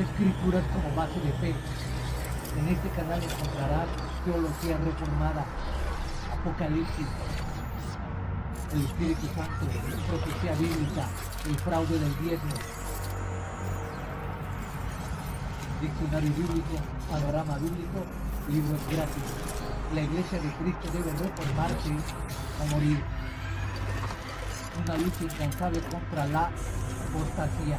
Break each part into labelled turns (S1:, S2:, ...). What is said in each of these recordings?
S1: Escrituras como base de fe. En este canal encontrarás teología reformada, Apocalipsis, el Espíritu Santo, profecía bíblica, el fraude del diezmo, diccionario bíblico, panorama bíblico, libros gratis. La Iglesia de Cristo debe reformarse o morir. Una lucha incansable contra la apostasía.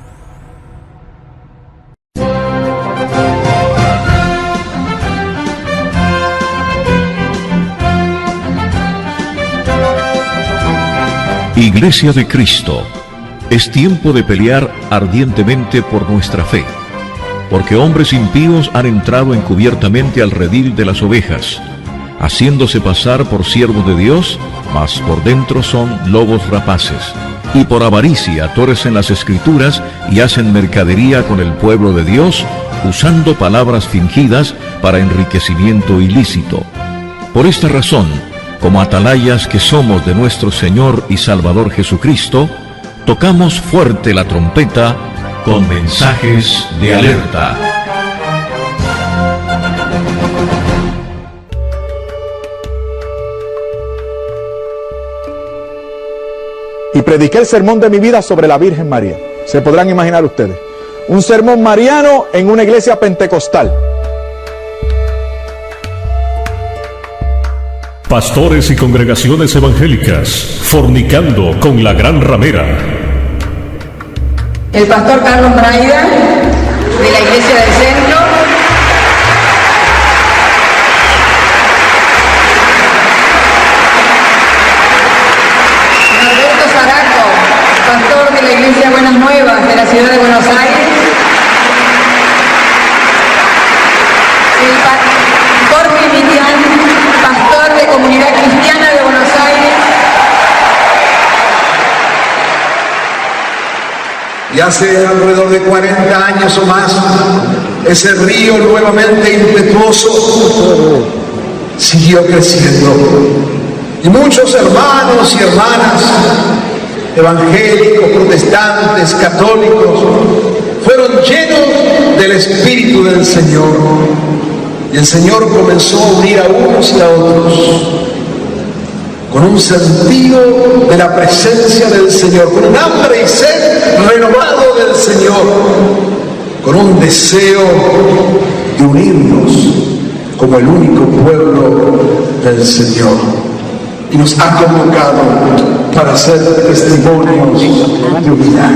S2: Iglesia de Cristo, es tiempo de pelear ardientemente por nuestra fe, porque hombres impíos han entrado encubiertamente al redil de las ovejas, haciéndose pasar por siervos de Dios, mas por dentro son lobos rapaces, y por avaricia torcen las Escrituras y hacen mercadería con el pueblo de Dios, usando palabras fingidas para enriquecimiento ilícito. Por esta razón, como atalayas que somos de nuestro Señor y Salvador Jesucristo, tocamos fuerte la trompeta con mensajes de alerta.
S3: Y prediqué el sermón de mi vida sobre la Virgen María. Se podrán imaginar ustedes. Un sermón mariano en una iglesia pentecostal.
S4: Pastores y congregaciones evangélicas, fornicando con la gran ramera.
S5: El pastor Carlos Braida, de la Iglesia del Centro. Norberto Zaraco, pastor de la Iglesia Buenas Nuevas, de la ciudad de Buenos Aires. El Jorge Mitián, pastor de Comunidad Cristiana de Buenos Aires.
S6: Y hace alrededor de 40 años o más, ese río nuevamente impetuoso siguió creciendo. Y muchos hermanos y hermanas, evangélicos, protestantes, católicos, fueron llenos del Espíritu del Señor. Y el Señor comenzó a unir a unos y a otros con un sentido de la presencia del Señor, con un hambre y sed renovado del Señor, con un deseo de unirnos como el único pueblo del Señor. Y nos ha convocado para ser testimonios de unidad.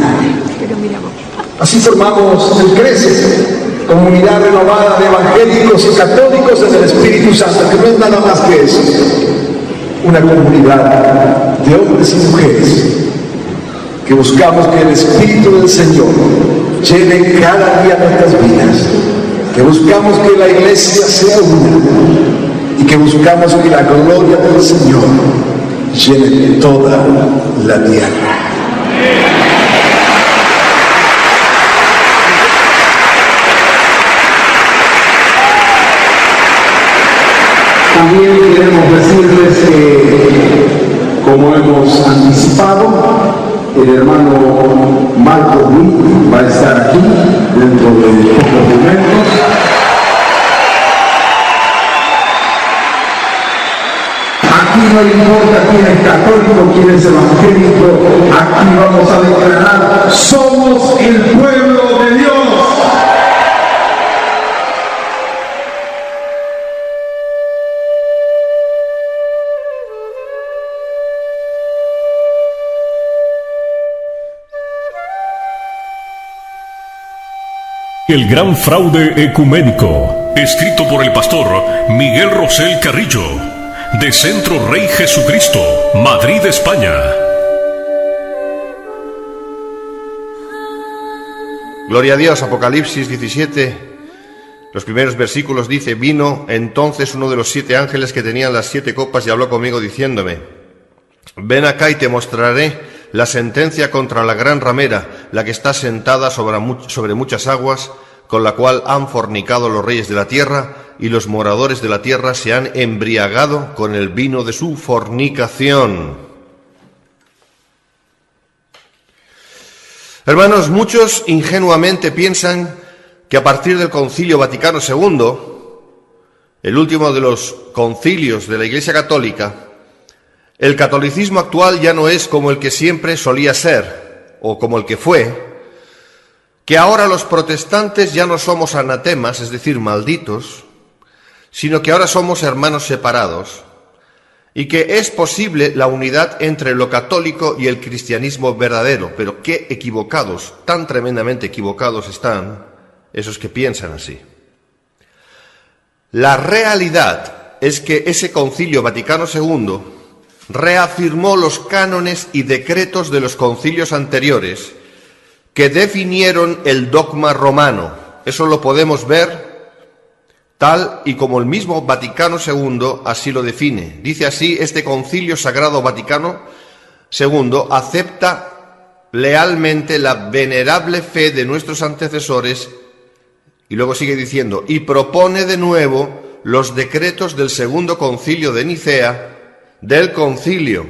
S6: Así formamos el CRECE, comunidad renovada de evangélicos y católicos en el Espíritu Santo, que no es nada más que eso. Una comunidad de hombres y mujeres que buscamos que el Espíritu del Señor llene cada día nuestras vidas, que buscamos que la iglesia sea una y que buscamos que la gloria del Señor llene toda la tierra.
S7: También queremos decirles que, como hemos anticipado, el hermano Marco Luis va a estar aquí dentro de pocos momentos. Aquí no importa quién es católico, quién es evangélico, aquí vamos a declarar: somos el pueblo de Dios.
S4: El gran fraude ecuménico, escrito por el pastor Miguel Rosell Carrillo, de Centro Rey Jesucristo, Madrid, España.
S8: Gloria a Dios. Apocalipsis 17, los primeros versículos dice: vino entonces uno de los 7 ángeles que tenían las 7 copas y habló conmigo diciéndome: ven acá y te mostraré la sentencia contra la gran ramera, la que está sentada sobre muchas aguas, con la cual han fornicado los reyes de la tierra, y los moradores de la tierra se han embriagado con el vino de su fornicación. Hermanos, muchos ingenuamente piensan que a partir del Concilio Vaticano II, el último de los concilios de la Iglesia Católica, el catolicismo actual ya no es como el que siempre solía ser, o como el que fue, que ahora los protestantes ya no somos anatemas, es decir, malditos, sino que ahora somos hermanos separados, y que es posible la unidad entre lo católico y el cristianismo verdadero. Pero qué equivocados, tan tremendamente equivocados están esos que piensan así. La realidad es que ese Concilio Vaticano II reafirmó los cánones y decretos de los concilios anteriores que definieron el dogma romano. Eso lo podemos ver tal y como el mismo Vaticano II así lo define. Dice así: este Concilio Sagrado Vaticano II acepta lealmente la venerable fe de nuestros antecesores, y luego sigue diciendo, y propone de nuevo los decretos del Segundo Concilio de Nicea, del Concilio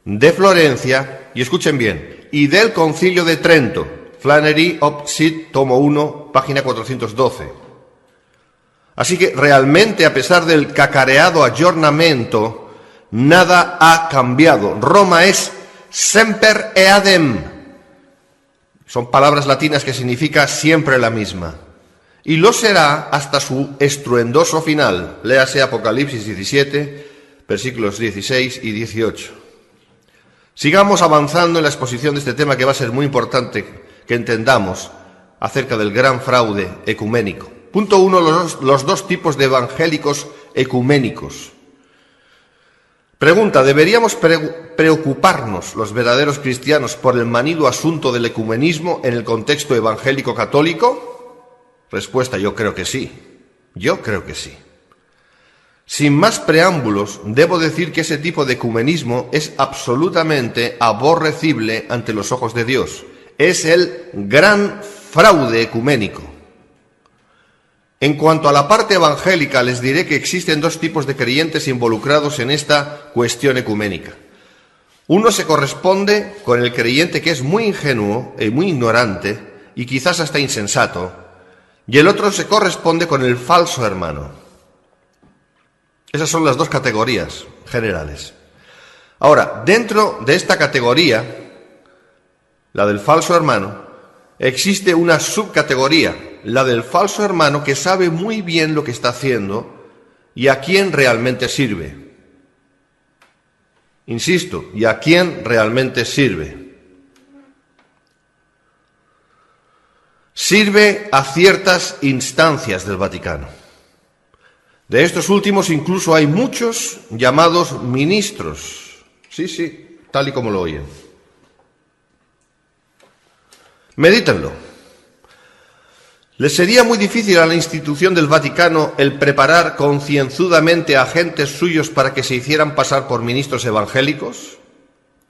S8: de Florencia, y escuchen bien, y del Concilio de Trento, Flannery Op. Cit., tomo 1, página 412. Así que realmente, a pesar del cacareado aggiornamento, nada ha cambiado. Roma es semper eadem. Son palabras latinas que significa siempre la misma. Y lo será hasta su estruendoso final. Léase Apocalipsis 17, versículos 16 y 18. Sigamos avanzando en la exposición de este tema, que va a ser muy importante que entendamos acerca del gran fraude ecuménico. Punto 1, los dos tipos de evangélicos ecuménicos. Pregunta: ¿deberíamos preocuparnos los verdaderos cristianos por el manido asunto del ecumenismo en el contexto evangélico católico? Respuesta: yo creo que sí. Yo creo que sí. Sin más preámbulos, debo decir que ese tipo de ecumenismo es absolutamente aborrecible ante los ojos de Dios. Es el gran fraude ecuménico. En cuanto a la parte evangélica, les diré que existen dos tipos de creyentes involucrados en esta cuestión ecuménica. Uno se corresponde con el creyente que es muy ingenuo y muy ignorante y quizás hasta insensato, y el otro se corresponde con el falso hermano. Esas son las dos categorías generales. Ahora, dentro de esta categoría, la del falso hermano, existe una subcategoría, la del falso hermano que sabe muy bien lo que está haciendo y a quién realmente sirve. Insisto, y a quién realmente sirve. Sirve a ciertas instancias del Vaticano. De estos últimos incluso hay muchos llamados ministros. Sí, tal y como lo oyen. Medítenlo. ¿Les sería muy difícil a la institución del Vaticano el preparar concienzudamente a agentes suyos para que se hicieran pasar por ministros evangélicos,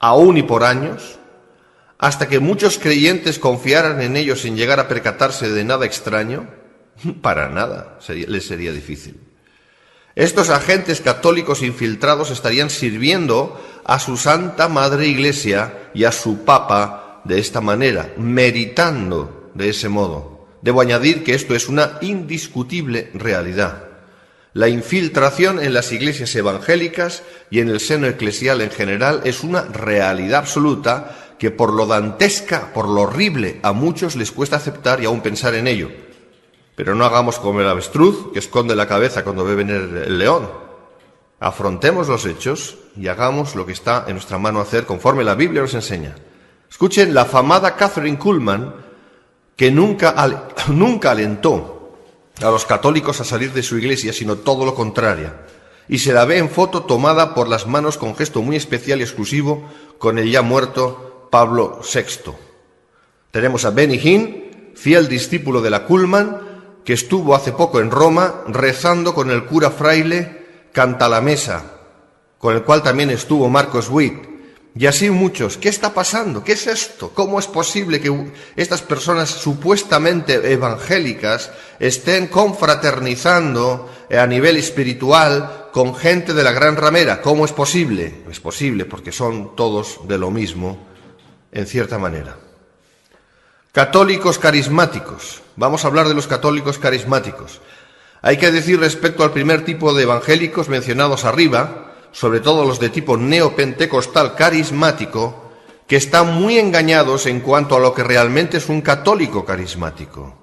S8: aún y por años, hasta que muchos creyentes confiaran en ellos sin llegar a percatarse de nada extraño? Para nada les sería difícil. Estos agentes católicos infiltrados estarían sirviendo a su Santa Madre Iglesia y a su Papa de esta manera, meritando de ese modo. Debo añadir que esto es una indiscutible realidad. La infiltración en las iglesias evangélicas y en el seno eclesial en general es una realidad absoluta que por lo dantesca, por lo horrible, a muchos les cuesta aceptar y aún pensar en ello. Pero no hagamos como el avestruz que esconde la cabeza cuando ve venir el león. Afrontemos los hechos y hagamos lo que está en nuestra mano hacer conforme la Biblia nos enseña. Escuchen la afamada Catherine Kuhlman, que nunca alentó a los católicos a salir de su iglesia, sino todo lo contrario. Y se la ve en foto tomada por las manos con gesto muy especial y exclusivo con el ya muerto Pablo VI. Tenemos a Benny Hinn, fiel discípulo de la Kuhlman, que estuvo hace poco en Roma rezando con el cura fraile Cantalamessa, con el cual también estuvo Marcos Witt. Y así muchos. ¿Qué está pasando? ¿Qué es esto? ¿Cómo es posible que estas personas supuestamente evangélicas estén confraternizando a nivel espiritual con gente de la Gran Ramera? ¿Cómo es posible? Es posible porque son todos de lo mismo, en cierta manera. Católicos carismáticos. Vamos a hablar de los católicos carismáticos. Hay que decir respecto al primer tipo de evangélicos mencionados arriba, sobre todo los de tipo neopentecostal carismático, que están muy engañados en cuanto a lo que realmente es un católico carismático.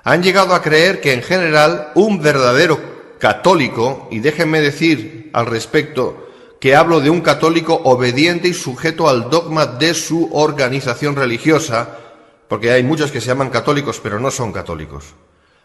S8: Han llegado a creer que en general un verdadero católico, y déjenme decir al respecto que hablo de un católico obediente y sujeto al dogma de su organización religiosa, porque hay muchos que se llaman católicos pero no son católicos.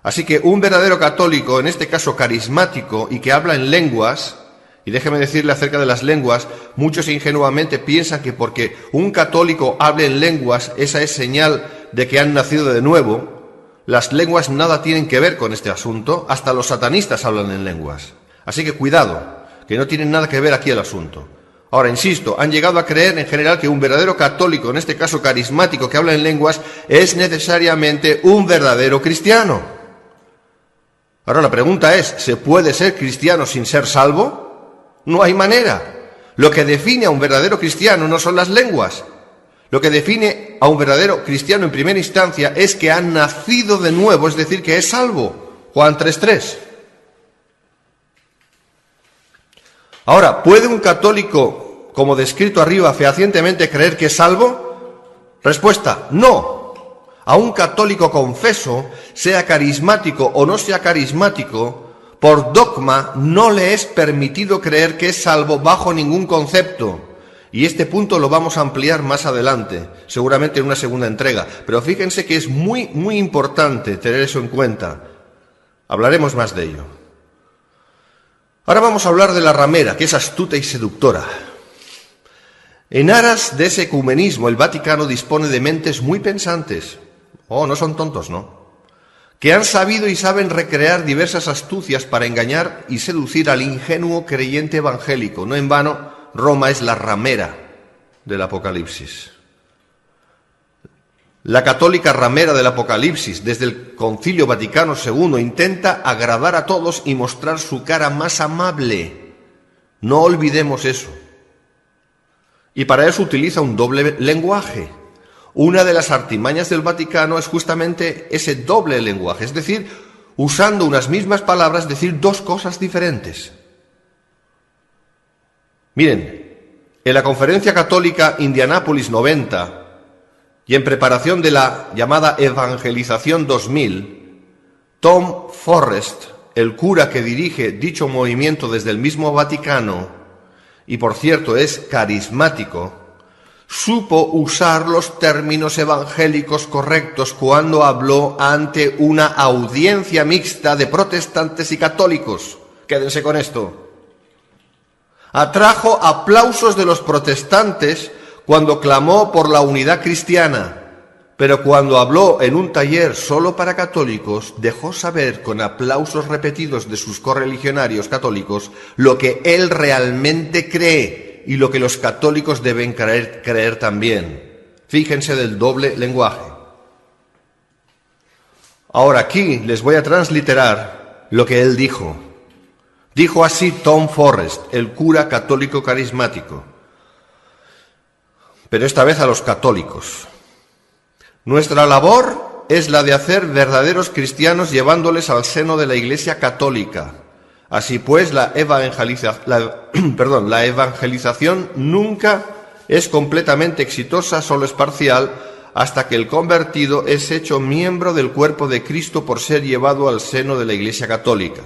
S8: Así que un verdadero católico, en este caso carismático, y que habla en lenguas, y déjeme decirle acerca de las lenguas, muchos ingenuamente piensan que porque un católico hable en lenguas, esa es señal de que han nacido de nuevo. Las lenguas nada tienen que ver con este asunto, hasta los satanistas hablan en lenguas. Así que cuidado, que no tienen nada que ver aquí el asunto. Ahora, insisto, han llegado a creer en general que un verdadero católico, en este caso carismático, que habla en lenguas, es necesariamente un verdadero cristiano. Ahora la pregunta es, ¿se puede ser cristiano sin ser salvo? No hay manera. Lo que define a un verdadero cristiano no son las lenguas. Lo que define a un verdadero cristiano en primera instancia es que ha nacido de nuevo, es decir, que es salvo. Juan 3:3. Ahora, ¿puede un católico, como descrito arriba, fehacientemente creer que es salvo? Respuesta, no. A un católico confeso, sea carismático o no sea carismático, por dogma no le es permitido creer que es salvo bajo ningún concepto. Y este punto lo vamos a ampliar más adelante, seguramente en una segunda entrega. Pero fíjense que es muy importante tener eso en cuenta. Hablaremos más de ello. Ahora vamos a hablar de la ramera, que es astuta y seductora. En aras de ese ecumenismo, el Vaticano dispone de mentes muy pensantes. Oh, no son tontos, ¿no? Que han sabido y saben recrear diversas astucias para engañar y seducir al ingenuo creyente evangélico. No en vano, Roma es la ramera del Apocalipsis. La católica ramera del Apocalipsis, desde el Concilio Vaticano II, intenta agradar a todos y mostrar su cara más amable. No olvidemos eso. Y para eso utiliza un doble lenguaje. Una de las artimañas del Vaticano es justamente ese doble lenguaje, es decir, usando unas mismas palabras, decir dos cosas diferentes. Miren, en la Conferencia Católica Indianápolis 90 y en preparación de la llamada Evangelización 2000, Tom Forrest, el cura que dirige dicho movimiento desde el mismo Vaticano, y por cierto es carismático, supo usar los términos evangélicos correctos cuando habló ante una audiencia mixta de protestantes y católicos. Quédense con esto. Atrajo aplausos de los protestantes cuando clamó por la unidad cristiana, pero cuando habló en un taller solo para católicos, dejó saber con aplausos repetidos de sus correligionarios católicos lo que él realmente cree y lo que los católicos deben creer también. Fíjense del doble lenguaje. Ahora aquí les voy a transliterar lo que él dijo. Dijo así Tom Forrest, el cura católico carismático, pero esta vez a los católicos. Nuestra labor es la de hacer verdaderos cristianos llevándoles al seno de la Iglesia católica. Así pues, la evangelización nunca es completamente exitosa, solo es parcial, hasta que el convertido es hecho miembro del cuerpo de Cristo por ser llevado al seno de la Iglesia católica.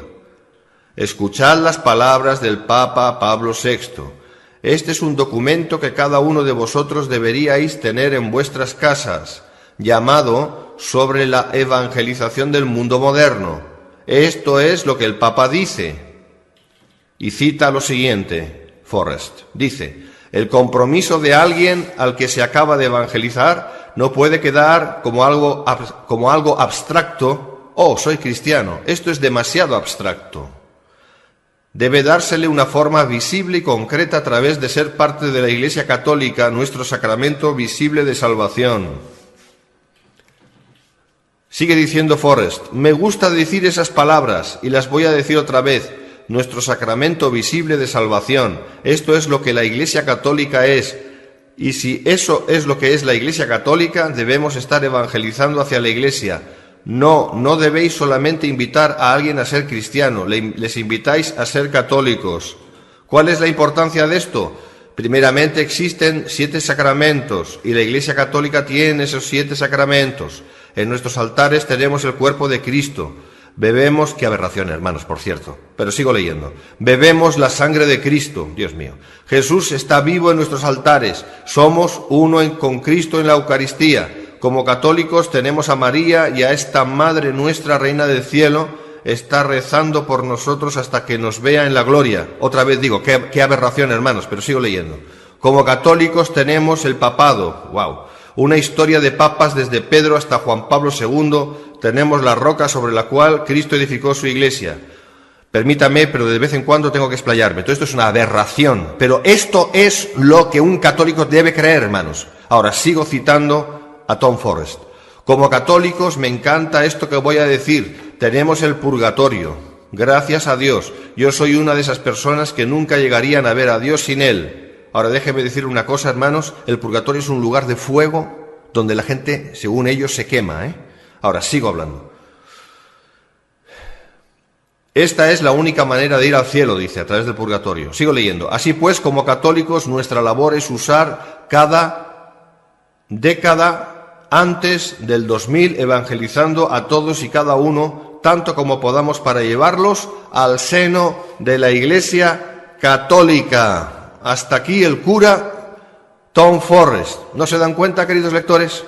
S8: Escuchad las palabras del Papa Pablo VI. Este es un documento que cada uno de vosotros deberíais tener en vuestras casas, llamado Sobre la evangelización del mundo moderno. Esto es lo que el Papa dice. Y cita lo siguiente, Forrest. Dice, el compromiso de alguien al que se acaba de evangelizar no puede quedar como algo abstracto. Oh, soy cristiano. Esto es demasiado abstracto. Debe dársele una forma visible y concreta a través de ser parte de la Iglesia Católica, nuestro sacramento visible de salvación. Sigue diciendo Forrest, me gusta decir esas palabras y las voy a decir otra vez, nuestro sacramento visible de salvación. Esto es lo que la Iglesia Católica es. Y si eso es lo que es la Iglesia católica, debemos estar evangelizando hacia la Iglesia. No debéis solamente invitar a alguien a ser cristiano, les invitáis a ser católicos. ¿Cuál es la importancia de esto? Primeramente existen 7 sacramentos y la Iglesia católica tiene esos 7 sacramentos. En nuestros altares tenemos el cuerpo de Cristo. Bebemos, qué aberración, hermanos, por cierto, pero sigo leyendo. Bebemos la sangre de Cristo, Dios mío. Jesús está vivo en nuestros altares. Somos uno con Cristo en la Eucaristía. Como católicos tenemos a María y a esta Madre nuestra, Reina del Cielo, está rezando por nosotros hasta que nos vea en la gloria. Otra vez digo, qué aberración, hermanos, pero sigo leyendo. Como católicos tenemos el papado, una historia de papas desde Pedro hasta Juan Pablo II. Tenemos la roca sobre la cual Cristo edificó su iglesia. Permítame, pero de vez en cuando tengo que explayarme. Todo esto es una aberración, pero esto es lo que un católico debe creer, hermanos. Ahora, sigo citando a Tom Forrest. Como católicos me encanta esto que voy a decir. Tenemos el purgatorio. Gracias a Dios. Yo soy una de esas personas que nunca llegarían a ver a Dios sin Él. Ahora déjenme decir una cosa, hermanos. El purgatorio es un lugar de fuego donde la gente, según ellos, se quema, Ahora, sigo hablando. Esta es la única manera de ir al cielo, dice, a través del purgatorio. Sigo leyendo. Así pues, como católicos, nuestra labor es usar cada década antes del 2000, evangelizando a todos y cada uno, tanto como podamos, para llevarlos al seno de la Iglesia católica. Hasta aquí el cura Tom Forrest. ¿No se dan cuenta, queridos lectores,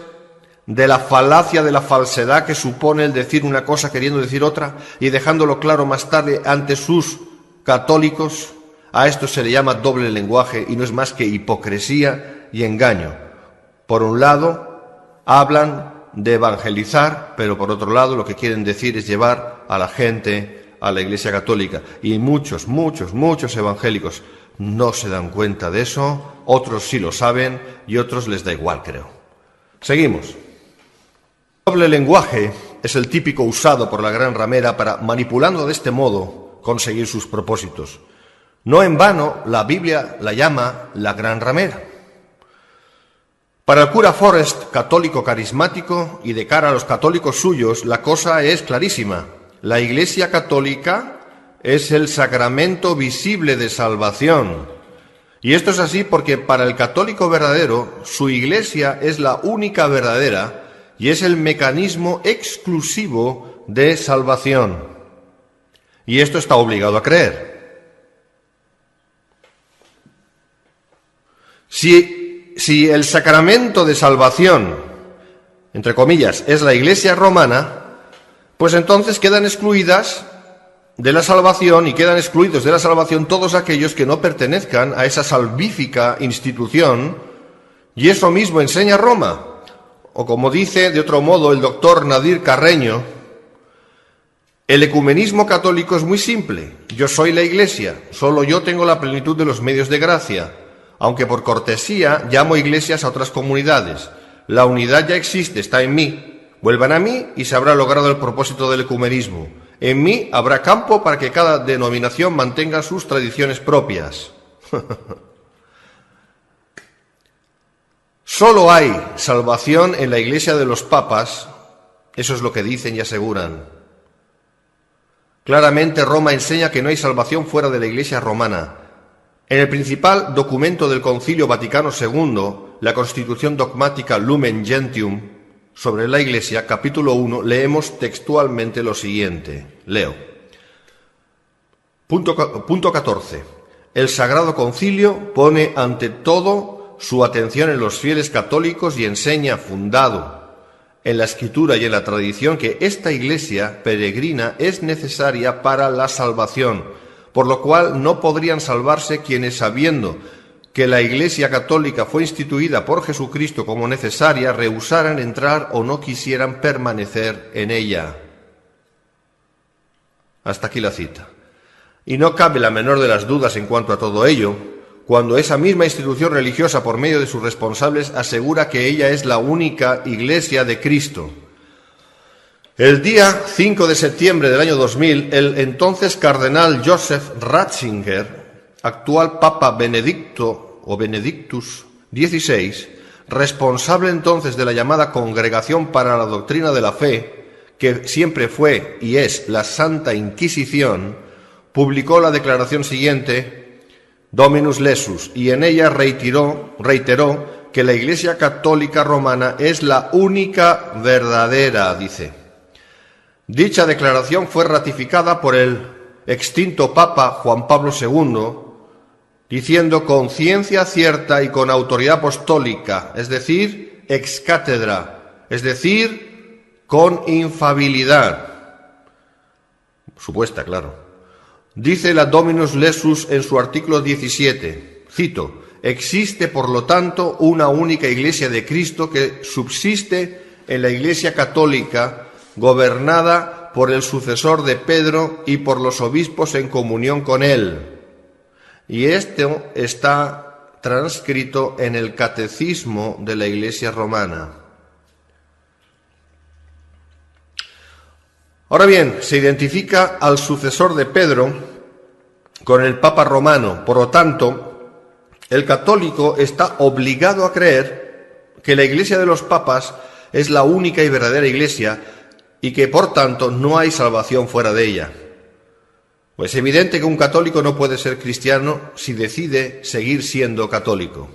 S8: de la falacia, de la falsedad que supone el decir una cosa queriendo decir otra y dejándolo claro más tarde ante sus católicos? A esto se le llama doble lenguaje y no es más que hipocresía y engaño. Por un lado, hablan de evangelizar, pero por otro lado lo que quieren decir es llevar a la gente a la Iglesia católica. Y muchos evangélicos no se dan cuenta de eso, otros sí lo saben y otros les da igual, creo. Seguimos. El doble lenguaje es el típico usado por la gran ramera para, manipulando de este modo, conseguir sus propósitos. No en vano, la Biblia la llama la gran ramera. Para el cura Forrest, católico carismático, y de cara a los católicos suyos, la cosa es clarísima. La Iglesia católica es el sacramento visible de salvación. Y esto es así porque para el católico verdadero, su Iglesia es la única verdadera y es el mecanismo exclusivo de salvación. Y esto está obligado a creer. Si el sacramento de salvación, entre comillas, es la Iglesia romana, pues entonces quedan excluidas de la salvación y quedan excluidos de la salvación todos aquellos que no pertenezcan a esa salvífica institución, y eso mismo enseña Roma. O como dice de otro modo el doctor Nadir Carreño, el ecumenismo católico es muy simple. Yo soy la Iglesia, solo yo tengo la plenitud de los medios de gracia, aunque por cortesía llamo iglesias a otras comunidades. La unidad ya existe, está en mí. Vuelvan a mí y se habrá logrado el propósito del ecumenismo. En mí habrá campo para que cada denominación mantenga sus tradiciones propias. Solo hay salvación en la Iglesia de los papas, eso es lo que dicen y aseguran. Claramente Roma enseña que no hay salvación fuera de la Iglesia romana. En el principal documento del Concilio Vaticano II, la Constitución dogmática Lumen Gentium sobre la Iglesia, capítulo 1, leemos textualmente lo siguiente. Leo. Punto 14. El Sagrado Concilio pone ante todo su atención en los fieles católicos y enseña, fundado en la Escritura y en la tradición, que esta Iglesia peregrina es necesaria para la salvación, por lo cual no podrían salvarse quienes, sabiendo que la Iglesia católica fue instituida por Jesucristo como necesaria, rehusaran entrar o no quisieran permanecer en ella. Hasta aquí la cita. Y no cabe la menor de las dudas en cuanto a todo ello, cuando esa misma institución religiosa, por medio de sus responsables, asegura que ella es la única Iglesia de Cristo. El día 5 de septiembre del año 2000, el entonces cardenal Joseph Ratzinger, actual Papa Benedicto o Benedictus XVI, responsable entonces de la llamada Congregación para la Doctrina de la Fe, que siempre fue y es la Santa Inquisición, publicó la declaración siguiente, Dominus Lesus, y en ella reiteró que la Iglesia Católica Romana es la única verdadera, dice. Dicha declaración fue ratificada por el extinto Papa Juan Pablo II, diciendo con ciencia cierta y con autoridad apostólica, es decir, ex cátedra, es decir, con infabilidad. Supuesta, claro. Dice la Dominus Lesus en su artículo 17, cito, existe por lo tanto una única Iglesia de Cristo que subsiste en la Iglesia Católica, gobernada por el sucesor de Pedro y por los obispos en comunión con él. Y esto está transcrito en el Catecismo de la Iglesia Romana. Ahora bien, se identifica al sucesor de Pedro con el Papa romano. Por lo tanto, el católico está obligado a creer que la Iglesia de los papas es la única y verdadera Iglesia y que, por tanto, no hay salvación fuera de ella. Pues es evidente que un católico no puede ser cristiano si decide seguir siendo católico.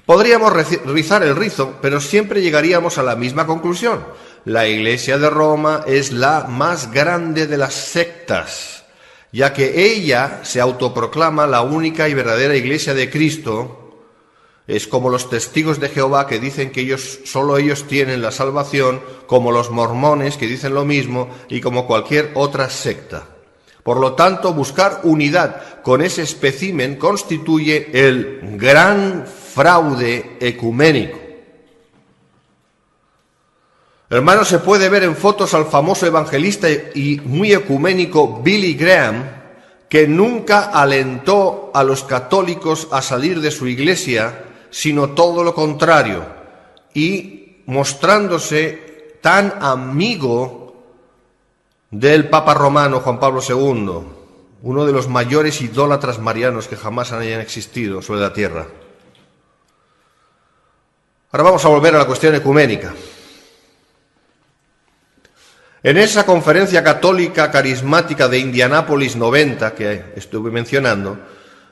S8: Podríamos rizar el rizo, pero siempre llegaríamos a la misma conclusión. La Iglesia de Roma es la más grande de las sectas, ya que ella se autoproclama la única y verdadera Iglesia de Cristo. Es como los testigos de Jehová que dicen que solo ellos tienen la salvación, como los mormones que dicen lo mismo y como cualquier otra secta. Por lo tanto, buscar unidad con ese espécimen constituye el gran fraude ecuménico. Hermanos, se puede ver en fotos al famoso evangelista y muy ecuménico Billy Graham, que nunca alentó a los católicos a salir de su iglesia, sino todo lo contrario, y mostrándose tan amigo del Papa romano Juan Pablo II, uno de los mayores idólatras marianos que jamás hayan existido sobre la tierra. Ahora vamos a volver a la cuestión ecuménica. En esa conferencia católica carismática de Indianápolis 90, que estuve mencionando,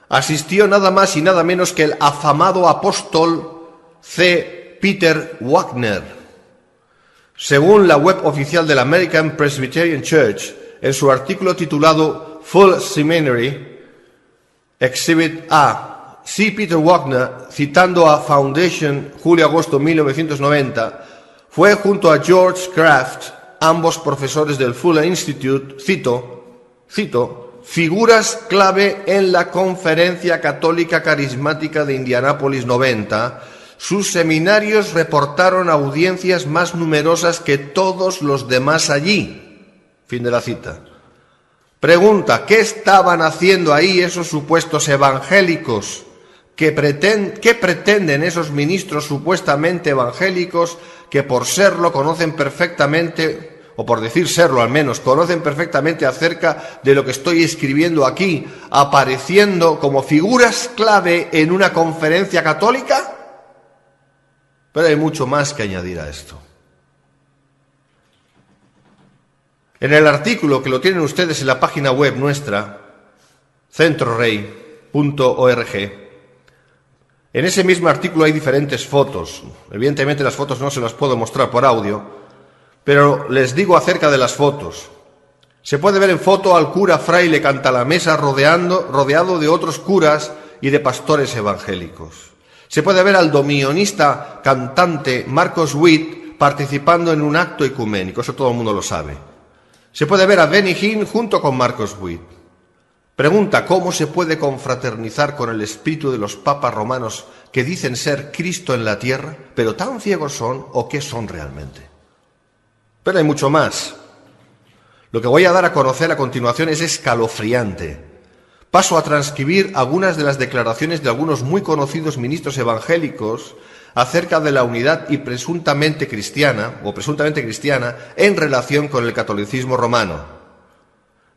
S8: asistió nada más y nada menos que el afamado apóstol C. Peter Wagner. Según la web oficial de la American Presbyterian Church, en su artículo titulado Full Seminary, Exhibit A, C. Peter Wagner, citando a Foundation, julio-agosto 1990, fue junto a George Kraft, ambos profesores del Fuller Institute, cito, figuras clave en la Conferencia Católica Carismática de Indianápolis 90, sus seminarios reportaron audiencias más numerosas que todos los demás allí. Fin de la cita. Pregunta, ¿qué estaban haciendo ahí esos supuestos evangélicos? ¿Qué pretenden esos ministros supuestamente evangélicos que por serlo conocen perfectamente, o por decir serlo al menos, conocen perfectamente acerca de lo que estoy escribiendo aquí, apareciendo como figuras clave en una conferencia católica? Pero hay mucho más que añadir a esto. En el artículo, que lo tienen ustedes en la página web nuestra, centrorey.org, en ese mismo artículo hay diferentes fotos. Evidentemente las fotos no se las puedo mostrar por audio, pero les digo acerca de las fotos. Se puede ver en foto al cura fraile Cantalamessa rodeado de otros curas y de pastores evangélicos. Se puede ver al domionista cantante Marcos Witt participando en un acto ecuménico, eso todo el mundo lo sabe. Se puede ver a Benny Hinn junto con Marcos Witt. Pregunta, ¿cómo se puede confraternizar con el espíritu de los papas romanos que dicen ser Cristo en la tierra, pero tan ciegos son o qué son realmente? Pero hay mucho más. Lo que voy a dar a conocer a continuación es escalofriante. Paso a transcribir algunas de las declaraciones de algunos muy conocidos ministros evangélicos acerca de la unidad y presuntamente cristiana en relación con el catolicismo romano.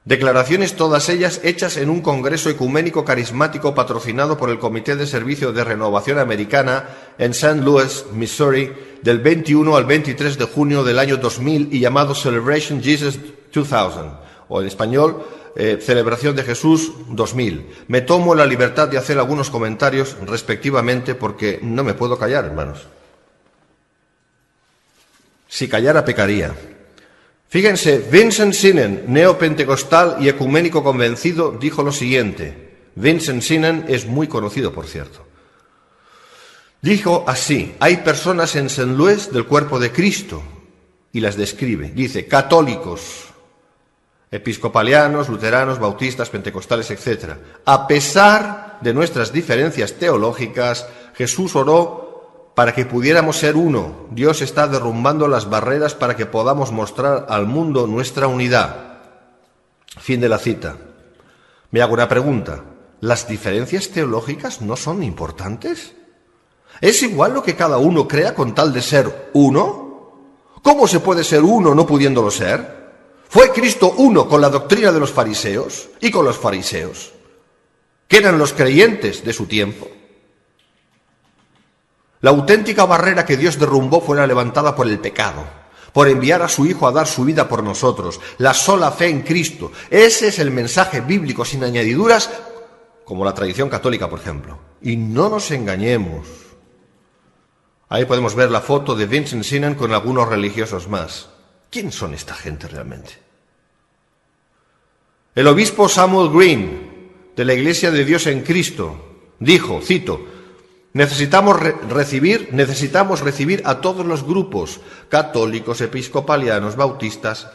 S8: Declaraciones todas ellas hechas en un congreso ecuménico carismático patrocinado por el Comité de Servicio de Renovación Americana en St. Louis, Missouri, del 21 al 23 de junio del año 2000 y llamado Celebration Jesus 2000, o en español, Celebración de Jesús 2000. Me tomo la libertad de hacer algunos comentarios respectivamente porque no me puedo callar, hermanos. Si callara, pecaría. Fíjense, Vincent Sinnen, neopentecostal y ecuménico convencido, dijo lo siguiente. Vincent Sinnen es muy conocido, por cierto. Dijo así: hay personas en St. Louis del cuerpo de Cristo, y las describe. Dice, católicos, episcopalianos, luteranos, bautistas, pentecostales, etc. A pesar de nuestras diferencias teológicas, Jesús oró para que pudiéramos ser uno. Dios está derrumbando las barreras para que podamos mostrar al mundo nuestra unidad. Fin de la cita. Me hago una pregunta. ¿Las diferencias teológicas no son importantes? ¿Es igual lo que cada uno crea con tal de ser uno? ¿Cómo se puede ser uno no pudiéndolo ser? ¿Fue Cristo uno con la doctrina de los fariseos y con los fariseos, que eran los creyentes de su tiempo? La auténtica barrera que Dios derrumbó fue la levantada por el pecado, por enviar a su Hijo a dar su vida por nosotros, la sola fe en Cristo. Ese es el mensaje bíblico sin añadiduras, como la tradición católica, por ejemplo. Y no nos engañemos. Ahí podemos ver la foto de Vincent Sinnen con algunos religiosos más. ¿Quién son esta gente realmente? El obispo Samuel Green, de la Iglesia de Dios en Cristo, dijo, cito, necesitamos recibir a todos los grupos, católicos, episcopalianos, bautistas.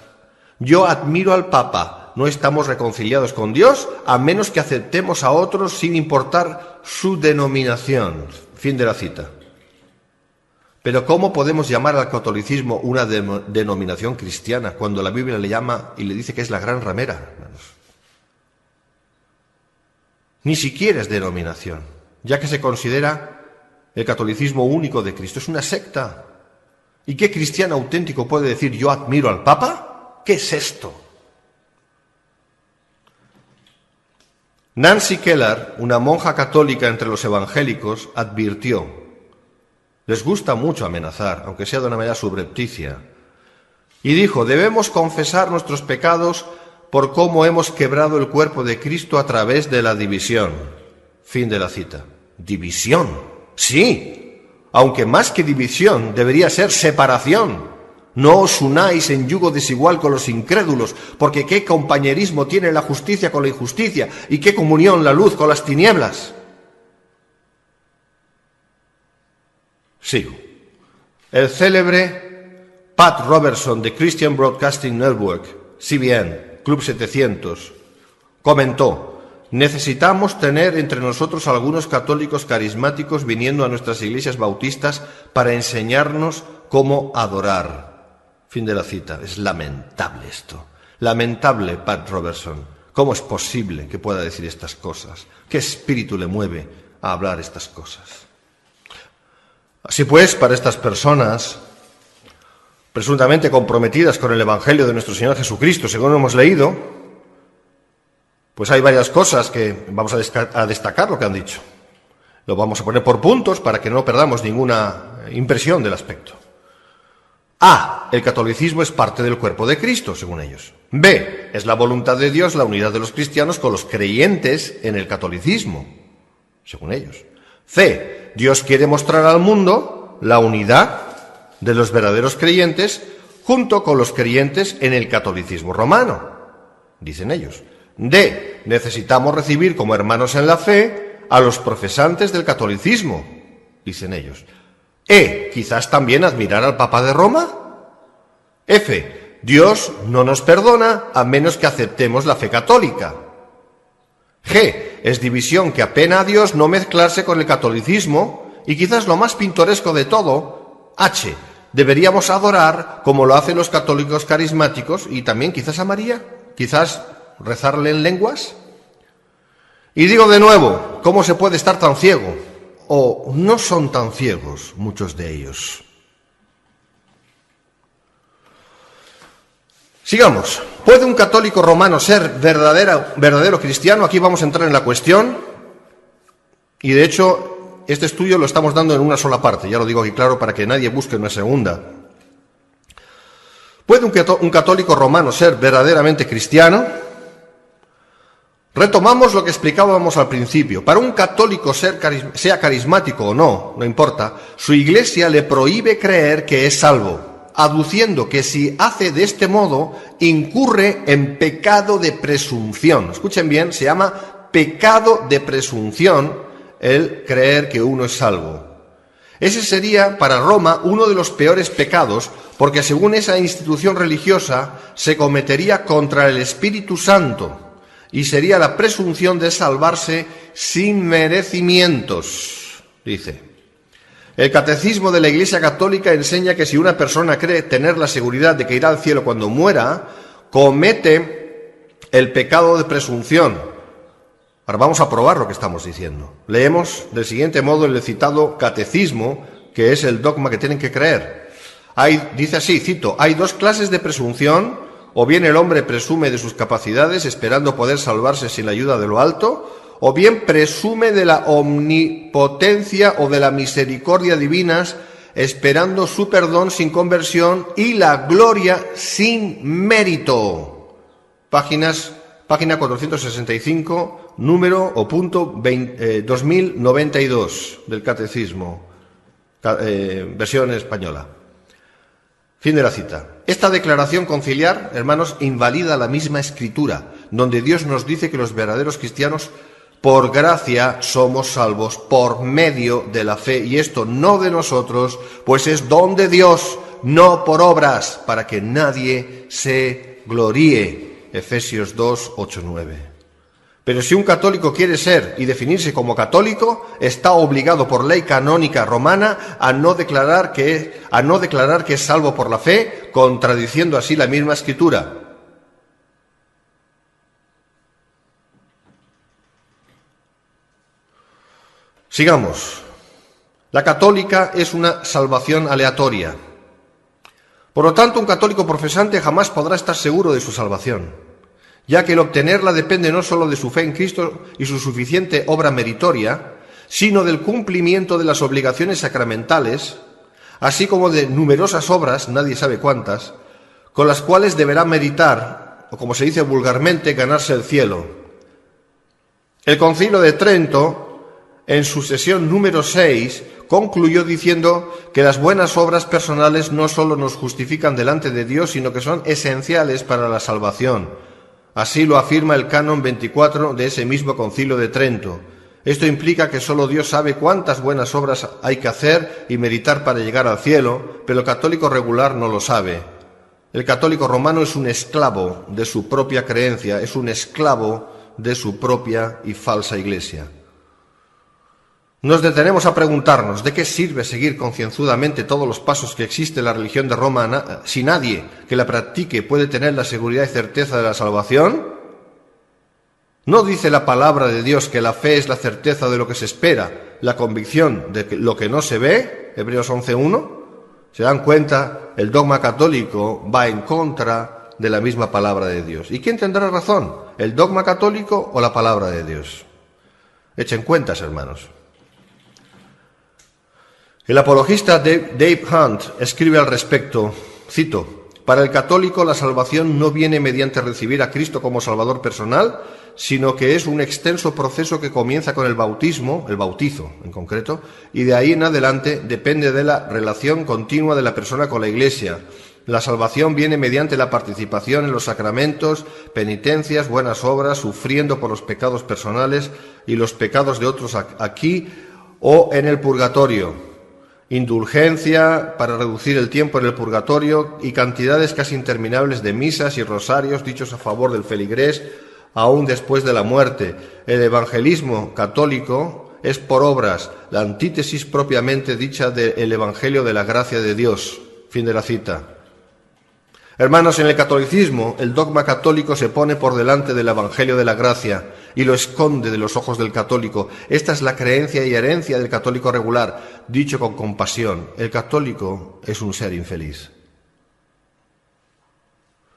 S8: Yo admiro al Papa, no estamos reconciliados con Dios a menos que aceptemos a otros sin importar su denominación. Fin de la cita. Pero ¿cómo podemos llamar al catolicismo una denominación cristiana cuando la Biblia le llama y le dice que es la gran ramera, hermanos? Ni siquiera es denominación, ya que se considera el catolicismo único de Cristo. Es una secta. ¿Y qué cristiano auténtico puede decir yo admiro al Papa? ¿Qué es esto? Nancy Keller, una monja católica entre los evangélicos, advirtió: les gusta mucho amenazar, aunque sea de una manera subrepticia. Y dijo, debemos confesar nuestros pecados por cómo hemos quebrado el cuerpo de Cristo a través de la división. Fin de la cita. ¿División? Sí, aunque más que división debería ser separación. No os unáis en yugo desigual con los incrédulos, porque qué compañerismo tiene la justicia con la injusticia y qué comunión la luz con las tinieblas. Sigo. El célebre Pat Robertson de Christian Broadcasting Network, CBN, Club 700, comentó: necesitamos tener entre nosotros algunos católicos carismáticos viniendo a nuestras iglesias bautistas para enseñarnos cómo adorar. Fin de la cita. Es lamentable esto. Lamentable, Pat Robertson. ¿Cómo es posible que pueda decir estas cosas? ¿Qué espíritu le mueve a hablar estas cosas? Así pues, para estas personas presuntamente comprometidas con el Evangelio de nuestro Señor Jesucristo, según hemos leído, pues hay varias cosas que vamos a destacar lo que han dicho. Lo vamos a poner por puntos para que no perdamos ninguna impresión del aspecto. A. El catolicismo es parte del cuerpo de Cristo, según ellos. B. Es la voluntad de Dios la unidad de los cristianos con los creyentes en el catolicismo, según ellos. C. Dios quiere mostrar al mundo la unidad de los verdaderos creyentes junto con los creyentes en el catolicismo romano, dicen ellos. D. Necesitamos recibir como hermanos en la fe a los profesantes del catolicismo, dicen ellos. E. Quizás también admirar al Papa de Roma. F. Dios no nos perdona a menos que aceptemos la fe católica. G. Es división que apena a Dios no mezclarse con el catolicismo. Y quizás lo más pintoresco de todo, H. Deberíamos adorar como lo hacen los católicos carismáticos y también quizás a María, quizás rezarle en lenguas. Y digo de nuevo, ¿cómo se puede estar tan ciego? O no son tan ciegos muchos de ellos. Sigamos. ¿Puede un católico romano ser verdadero cristiano? Aquí vamos a entrar en la cuestión. Y de hecho, este estudio lo estamos dando en una sola parte, ya lo digo aquí claro para que nadie busque una segunda. ¿Puede un católico romano ser verdaderamente cristiano? Retomamos lo que explicábamos al principio. Para un católico sea carismático o no, no importa, su iglesia le prohíbe creer que es salvo, aduciendo que si hace de este modo, incurre en pecado de presunción. Escuchen bien, se llama pecado de presunción el creer que uno es salvo. Ese sería para Roma uno de los peores pecados, porque según esa institución religiosa se cometería contra el Espíritu Santo y sería la presunción de salvarse sin merecimientos, dice. El Catecismo de la Iglesia Católica enseña que si una persona cree tener la seguridad de que irá al cielo cuando muera, comete el pecado de presunción. Ahora vamos a probar lo que estamos diciendo. Leemos del siguiente modo el citado Catecismo, que es el dogma que tienen que creer. Dice así, cito, hay dos clases de presunción. O bien el hombre presume de sus capacidades esperando poder salvarse sin la ayuda de lo alto, o bien presume de la omnipotencia o de la misericordia divinas esperando su perdón sin conversión y la gloria sin mérito. Página 465, número o punto 2092 del Catecismo, versión española. Fin de la cita. Esta declaración conciliar, hermanos, invalida la misma Escritura, donde Dios nos dice que los verdaderos cristianos, por gracia, somos salvos por medio de la fe, y esto no de nosotros, pues es don de Dios, no por obras, para que nadie se gloríe. Efesios 2, 8, 9. Pero si un católico quiere ser y definirse como católico, está obligado por ley canónica romana a no declarar que es salvo por la fe, contradiciendo así la misma Escritura. Sigamos. La católica es una salvación aleatoria. Por lo tanto, un católico profesante jamás podrá estar seguro de su salvación, ya que el obtenerla depende no solo de su fe en Cristo y su suficiente obra meritoria, sino del cumplimiento de las obligaciones sacramentales, así como de numerosas obras, nadie sabe cuántas, con las cuales deberá meritar, o como se dice vulgarmente, ganarse el cielo. El Concilio de Trento, en su sesión número 6, concluyó diciendo que las buenas obras personales no solo nos justifican delante de Dios, sino que son esenciales para la salvación. Así lo afirma el Canon 24 de ese mismo Concilio de Trento. Esto implica que solo Dios sabe cuántas buenas obras hay que hacer y meritar para llegar al cielo, pero el católico regular no lo sabe. El católico romano es un esclavo de su propia creencia, es un esclavo de su propia y falsa iglesia. Nos detenemos a preguntarnos, ¿de qué sirve seguir concienzudamente todos los pasos que existe la religión de Roma si nadie que la practique puede tener la seguridad y certeza de la salvación? ¿No dice la palabra de Dios que la fe es la certeza de lo que se espera, la convicción de lo que no se ve? Hebreos 11:1. ¿Se dan cuenta? El dogma católico va en contra de la misma palabra de Dios. ¿Y quién tendrá razón? ¿El dogma católico o la palabra de Dios? Echen cuentas, hermanos. El apologista Dave Hunt escribe al respecto, cito, para el católico la salvación no viene mediante recibir a Cristo como Salvador personal, sino que es un extenso proceso que comienza con el bautismo, el bautizo en concreto, y de ahí en adelante depende de la relación continua de la persona con la Iglesia. La salvación viene mediante la participación en los sacramentos, penitencias, buenas obras, sufriendo por los pecados personales y los pecados de otros aquí o en el purgatorio. Indulgencia para reducir el tiempo en el purgatorio y cantidades casi interminables de misas y rosarios dichos a favor del feligrés aún después de la muerte. El evangelismo católico es por obras, la antítesis propiamente dicha del Evangelio de la gracia de Dios. Fin de la cita. Hermanos, en el catolicismo, el dogma católico se pone por delante del Evangelio de la gracia y lo esconde de los ojos del católico. Esta es la creencia y herencia del católico regular, dicho con compasión. El católico es un ser infeliz.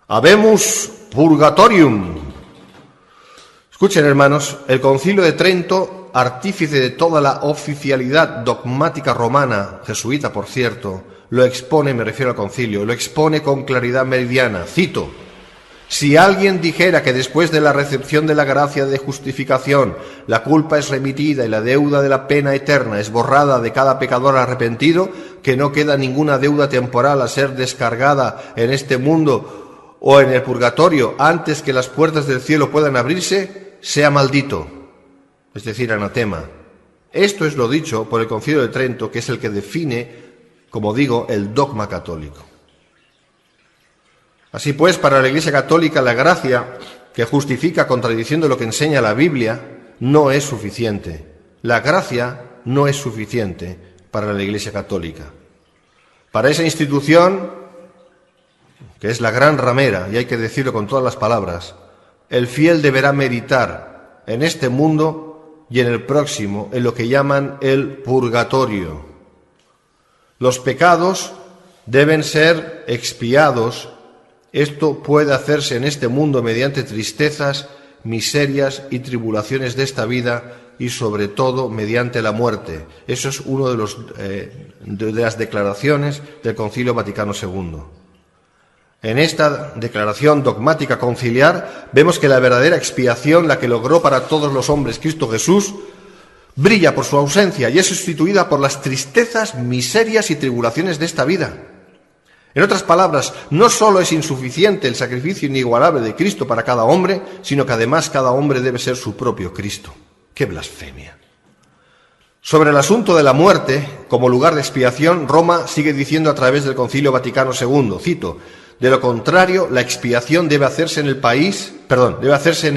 S8: Habemus purgatorium. Escuchen, hermanos, el Concilio de Trento artífice de toda la oficialidad dogmática romana, jesuita por cierto, lo expone, me refiero al concilio, lo expone con claridad meridiana. Cito: si alguien dijera que después de la recepción de la gracia de justificación la culpa es remitida y la deuda de la pena eterna es borrada de cada pecador arrepentido, que no queda ninguna deuda temporal a ser descargada en este mundo o en el purgatorio antes que las puertas del cielo puedan abrirse, sea maldito, es decir, anatema. Esto es lo dicho por el Concilio de Trento, que es el que define, como digo, el dogma católico. Así pues, para la Iglesia católica, la gracia que justifica contradiciendo lo que enseña la Biblia no es suficiente. La gracia no es suficiente para la Iglesia católica. Para esa institución, que es la gran ramera, y hay que decirlo con todas las palabras, el fiel deberá meditar en este mundo y en el próximo, en lo que llaman el purgatorio. Los pecados deben ser expiados. Esto puede hacerse en este mundo mediante tristezas, miserias y tribulaciones de esta vida y sobre todo mediante la muerte. Eso es uno de las declaraciones del Concilio Vaticano II. En esta declaración dogmática conciliar vemos que la verdadera expiación, la que logró para todos los hombres Cristo Jesús, brilla por su ausencia y es sustituida por las tristezas, miserias y tribulaciones de esta vida. En otras palabras, no solo es insuficiente el sacrificio inigualable de Cristo para cada hombre, sino que además cada hombre debe ser su propio Cristo. ¡Qué blasfemia! Sobre el asunto de la muerte, como lugar de expiación, Roma sigue diciendo a través del Concilio Vaticano II, cito: de lo contrario, la expiación debe hacerse en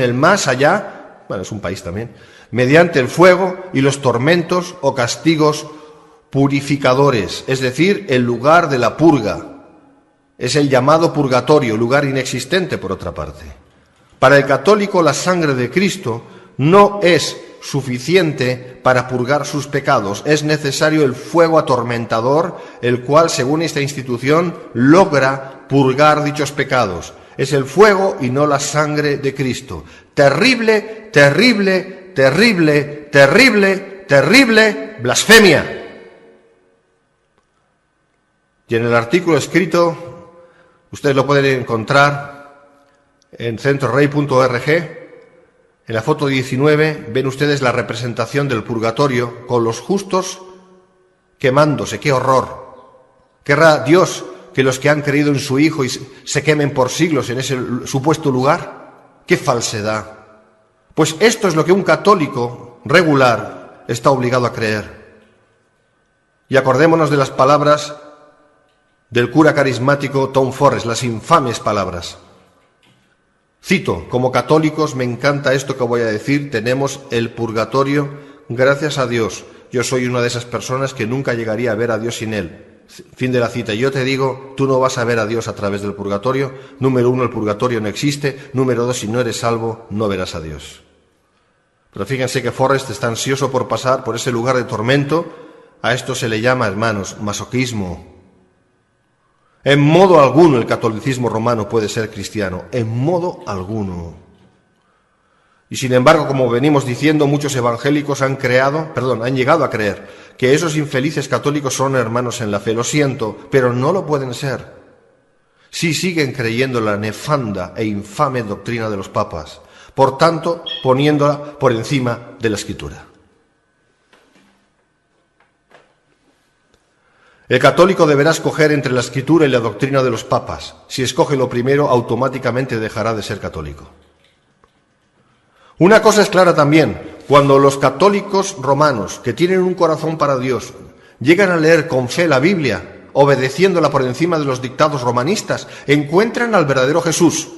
S8: el más allá, bueno, es un país también, mediante el fuego y los tormentos o castigos purificadores, es decir, el lugar de la purga. Es el llamado purgatorio, lugar inexistente por otra parte. Para el católico, la sangre de Cristo no es suficiente para purgar sus pecados. Es necesario el fuego atormentador, el cual, según esta institución, logra purgar dichos pecados. Es el fuego y no la sangre de Cristo. Terrible, terrible, terrible, terrible, terrible blasfemia. Y en el artículo escrito, ustedes lo pueden encontrar en centrorey.org. En la foto 19 ven ustedes la representación del purgatorio con los justos quemándose. ¡Qué horror! ¿Querrá Dios que los que han creído en su Hijo se quemen por siglos en ese supuesto lugar? ¡Qué falsedad! Pues esto es lo que un católico regular está obligado a creer. Y acordémonos de las palabras del cura carismático Tom Forrest, las infames palabras. Cito: como católicos, me encanta esto que voy a decir, tenemos el purgatorio, gracias a Dios. Yo soy una de esas personas que nunca llegaría a ver a Dios sin él. Fin de la cita. Yo te digo, tú no vas a ver a Dios a través del purgatorio. Número 1, el purgatorio no existe. Número 2, si no eres salvo, no verás a Dios. Pero fíjense que Forrest está ansioso por pasar por ese lugar de tormento. A esto se le llama, hermanos, masoquismo. En modo alguno el catolicismo romano puede ser cristiano, en modo alguno. Y sin embargo, como venimos diciendo, muchos evangélicos han llegado a creer que esos infelices católicos son hermanos en la fe. Lo siento, pero no lo pueden ser. Sí siguen creyendo la nefanda e infame doctrina de los papas, por tanto, poniéndola por encima de la Escritura. El católico deberá escoger entre la Escritura y la doctrina de los papas. Si escoge lo primero, automáticamente dejará de ser católico. Una cosa es clara también: cuando los católicos romanos, que tienen un corazón para Dios, llegan a leer con fe la Biblia, obedeciéndola por encima de los dictados romanistas, encuentran al verdadero Jesús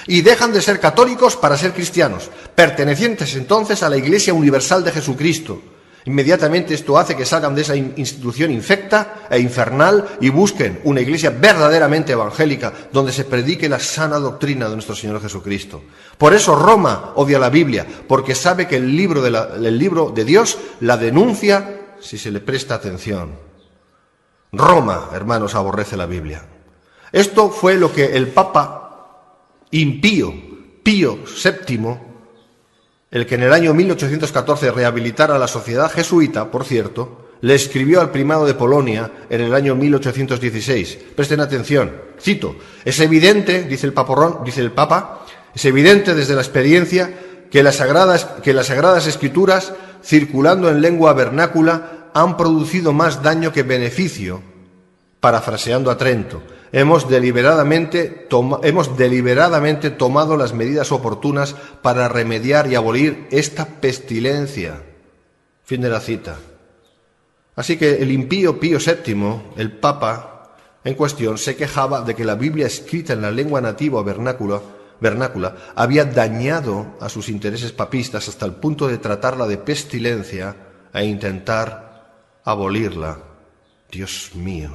S8: y dejan de ser católicos para ser cristianos, pertenecientes entonces a la Iglesia Universal de Jesucristo. Inmediatamente esto hace que salgan de esa institución infecta e infernal y busquen una iglesia verdaderamente evangélica donde se predique la sana doctrina de nuestro Señor Jesucristo. Por eso Roma odia la Biblia, porque sabe que el libro de Dios la denuncia si se le presta atención. Roma, hermanos, aborrece la Biblia. Esto fue lo que el Papa impío, Pío VII, el que en el año 1814 rehabilitara a la sociedad jesuita, por cierto, le escribió al primado de Polonia en el año 1816. Presten atención, cito: es evidente, dice el Papa, es evidente desde la experiencia que las sagradas escrituras, circulando en lengua vernácula, han producido más daño que beneficio. Parafraseando a Trento, hemos deliberadamente tomado las medidas oportunas para remediar y abolir esta pestilencia. Fin de la cita. Así que el impío Pío VII, el Papa en cuestión, se quejaba de que la Biblia escrita en la lengua nativa vernácula había dañado a sus intereses papistas hasta el punto de tratarla de pestilencia e intentar abolirla. Dios mío,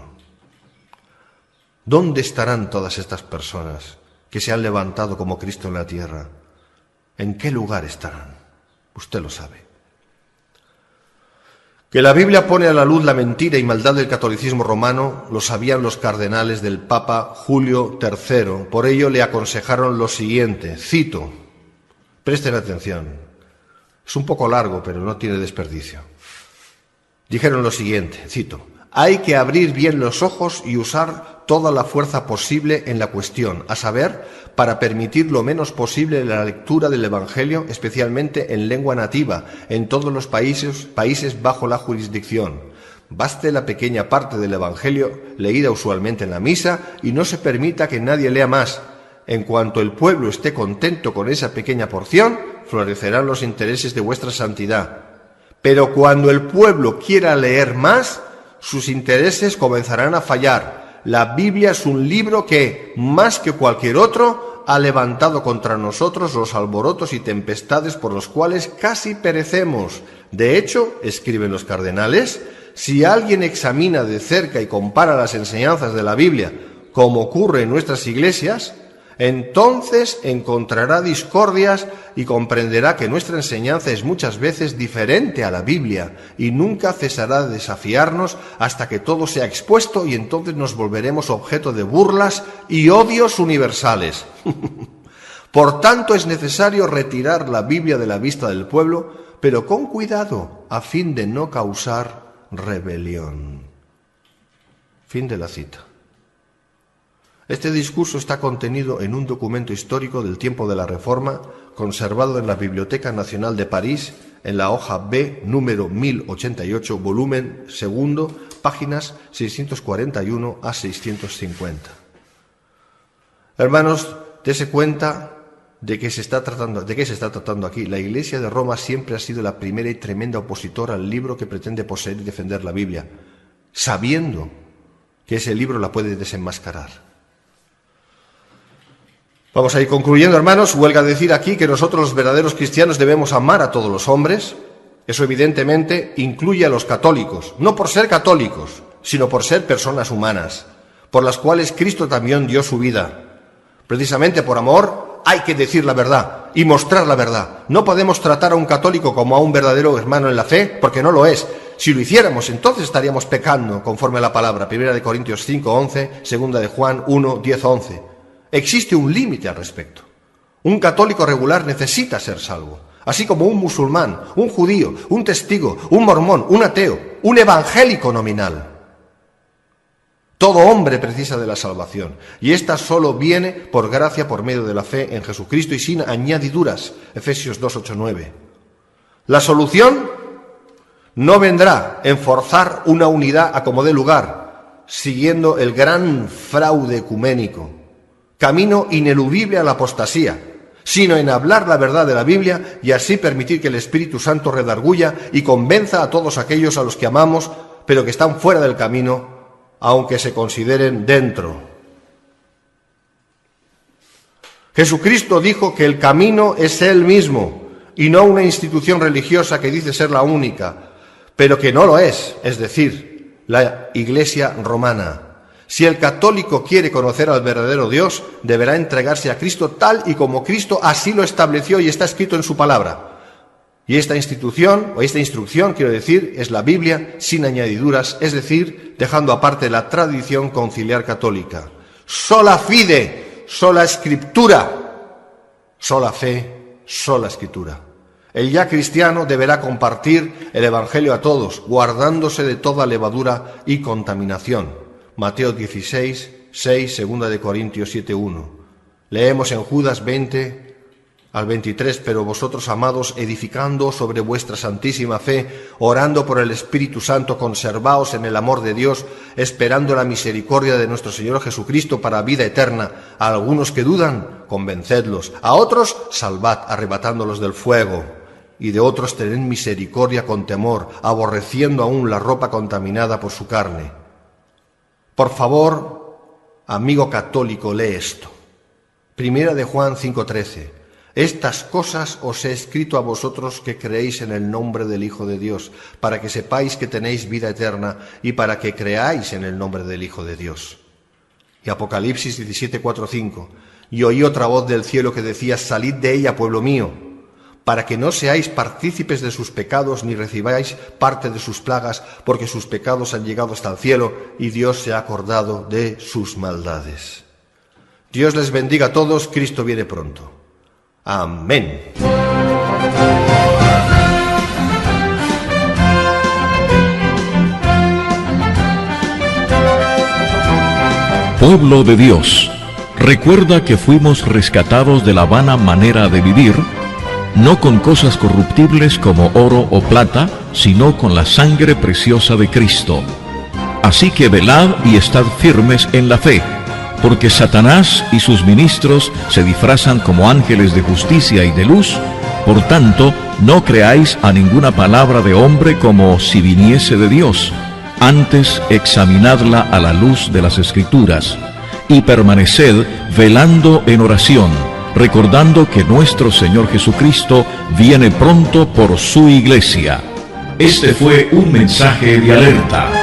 S8: ¿dónde estarán todas estas personas que se han levantado como Cristo en la tierra? ¿En qué lugar estarán? Usted lo sabe. Que la Biblia pone a la luz la mentira y maldad del catolicismo romano lo sabían los cardenales del Papa Julio III. Por ello le aconsejaron lo siguiente, cito, presten atención, es un poco largo pero no tiene desperdicio. Dijeron lo siguiente, cito: hay que abrir bien los ojos y usar toda la fuerza posible en la cuestión, a saber, para permitir lo menos posible la lectura del Evangelio, especialmente en lengua nativa, en todos los países bajo la jurisdicción. Baste la pequeña parte del Evangelio leída usualmente en la misa y no se permita que nadie lea más. En cuanto el pueblo esté contento con esa pequeña porción, florecerán los intereses de vuestra santidad. Pero cuando el pueblo quiera leer más, sus intereses comenzarán a fallar. La Biblia es un libro que, más que cualquier otro, ha levantado contra nosotros los alborotos y tempestades por los cuales casi perecemos. De hecho, escriben los cardenales, si alguien examina de cerca y compara las enseñanzas de la Biblia, como ocurre en nuestras iglesias, entonces encontrará discordias y comprenderá que nuestra enseñanza es muchas veces diferente a la Biblia y nunca cesará de desafiarnos hasta que todo sea expuesto y entonces nos volveremos objeto de burlas y odios universales. Por tanto, es necesario retirar la Biblia de la vista del pueblo, pero con cuidado, a fin de no causar rebelión. Fin de la cita. Este discurso está contenido en un documento histórico del tiempo de la Reforma, conservado en la Biblioteca Nacional de París, en la hoja B, número 1088, volumen 2, páginas 641 a 650. Hermanos, dése cuenta de qué se está tratando aquí. La Iglesia de Roma siempre ha sido la primera y tremenda opositora al libro que pretende poseer y defender la Biblia, sabiendo que ese libro la puede desenmascarar. Vamos a ir concluyendo, hermanos. Huelga decir aquí que nosotros los verdaderos cristianos debemos amar a todos los hombres. Eso evidentemente incluye a los católicos, no por ser católicos, sino por ser personas humanas, por las cuales Cristo también dio su vida. Precisamente por amor hay que decir la verdad y mostrar la verdad. No podemos tratar a un católico como a un verdadero hermano en la fe, porque no lo es. Si lo hiciéramos, entonces estaríamos pecando conforme a la palabra. 1 Corintios 5:11, 2 de Juan 1:10-11. Existe un límite al respecto. Un católico regular necesita ser salvo, así como un musulmán, un judío, un testigo, un mormón, un ateo, un evangélico nominal. Todo hombre precisa de la salvación, y esta solo viene por gracia por medio de la fe en Jesucristo y sin añadiduras. Efesios 2:8-9. La solución no vendrá en forzar una unidad a como dé lugar, siguiendo el gran fraude ecuménico, camino ineludible a la apostasía, sino en hablar la verdad de la Biblia y así permitir que el Espíritu Santo redarguya y convenza a todos aquellos a los que amamos, pero que están fuera del camino, aunque se consideren dentro. Jesucristo dijo que el camino es Él mismo y no una institución religiosa que dice ser la única, pero que no lo es decir, la Iglesia romana. Si el católico quiere conocer al verdadero Dios, deberá entregarse a Cristo tal y como Cristo así lo estableció y está escrito en su palabra. Y esta institución, o esta instrucción, quiero decir, es la Biblia sin añadiduras, es decir, dejando aparte la tradición conciliar católica. Sola fide, sola escritura, sola fe, sola escritura. El ya cristiano deberá compartir el Evangelio a todos, guardándose de toda levadura y contaminación. Mateo 16, 6, 2 de Corintios 7, 1. Leemos en Judas 20 al 23, pero vosotros, amados, edificando sobre vuestra santísima fe, orando por el Espíritu Santo, conservaos en el amor de Dios, esperando la misericordia de nuestro Señor Jesucristo para vida eterna. A algunos que dudan, convencedlos; a otros, salvad, arrebatándolos del fuego; y de otros tened misericordia con temor, aborreciendo aún la ropa contaminada por su carne. Por favor, amigo católico, lee esto. Primera de Juan 5:13. Estas cosas os he escrito a vosotros que creéis en el nombre del Hijo de Dios, para que sepáis que tenéis vida eterna y para que creáis en el nombre del Hijo de Dios. Y Apocalipsis 17, 4, 5. Y oí otra voz del cielo que decía: salid de ella, pueblo mío, para que no seáis partícipes de sus pecados ni recibáis parte de sus plagas, porque sus pecados han llegado hasta el cielo y Dios se ha acordado de sus maldades. Dios les bendiga a todos. Cristo viene pronto. Amén.
S2: Pueblo de Dios, recuerda que fuimos rescatados de la vana manera de vivir, no con cosas corruptibles como oro o plata, sino con la sangre preciosa de Cristo. Así que velad y estad firmes en la fe, porque Satanás y sus ministros se disfrazan como ángeles de justicia y de luz. Por tanto, no creáis a ninguna palabra de hombre como si viniese de Dios. Antes, examinadla a la luz de las Escrituras, y permaneced velando en oración, recordando que nuestro Señor Jesucristo viene pronto por su iglesia. Este fue un mensaje de alerta.